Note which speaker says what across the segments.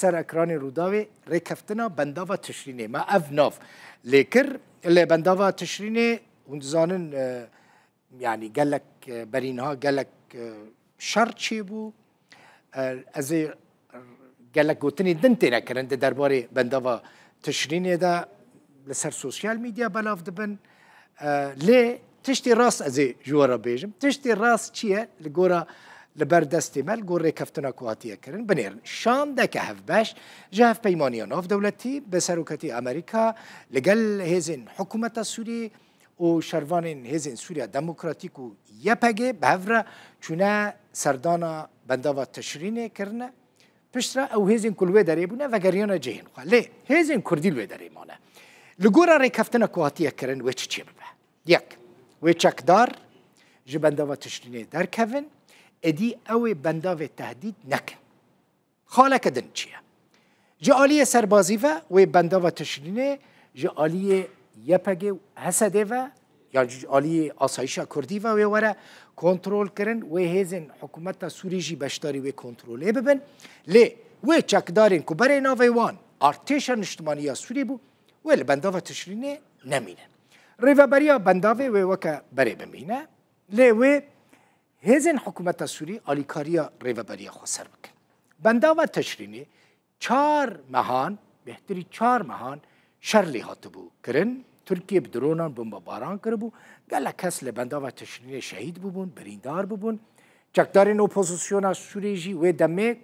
Speaker 1: سر اکران روداوی ریکفتنا بنداوا تشرینه ما اف ناف لیکر اللي بنداوا تشرینه وندزانن يعني قال لك برينها قال لك شرط شي بو از قال لك قلتني دنتنا كرن درباري بنداوا تشرینه دا لسر سوشيال ميديا بلاف دبن ليه تشتي راس ازي جوارا بيجم تشتي راس چيه لگورا لبر دستي مال گور ريكفتنا كواتيه كرن بنيرن شام دا كهف باش جهف بيمانيا ناف دولتي بسروكتي امريكا لقل هزين حكومة السوري و شروان هزين سوريا ديمقراطيك و يبهجي بهفرا چونه سردانا بنداوا تشرينه كرنه پشترا او هزين كلوه داري بونه و گريانا جهن خواه ليه هزين كردي لوه داري مانه لگورا ريكفتنا كواتيه كرن وچ چيه ببه يك وچکدار جه بنداوا تشرینه در کفن ادی اوی بنداوا تهدید نکن خاله کدن چیه جه آلیه سربازی و بنداوا تشرینه جه آلیه یپگه و حسده و یا جه آلیه آسایشا کردی و وره کنترول کرن و هزین حکومت سوری جی بشتاری و کنتروله ببن لی و چکدارین که برای ناوی وان ارتشا نشتمانی سوری بو و بنداوا تشرینه نمینن ریوبریا بنداوی و وکا بری بمینه لیوی هزین حکومت سوری آلیکاریا ریوبریا خسر بکن بنداوا تشرینی 4 مهان بهتری 4 مهان شرلی هاتبو کرن ترکیه بدرونان بمباران کربو گله کس لبنداوا تشرینی شهید ببون بریندار ببون چکدارین اپوزیسیونا سوری جی و دمه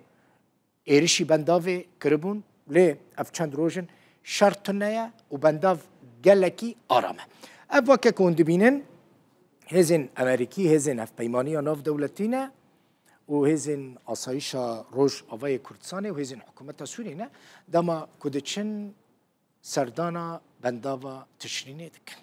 Speaker 1: ایرشی بنداوی کربون لی اف چند روزن شرط نیا و بنداو گلکی آرامه اب وکه کند بینن هزین امریکی هزین اف پیمانی ناف دولتینه و هزین آسایشا روش آوای کردستانه و هزین حکومت سوری نه دما کدچن سردانا بنداوا تشرینه دکن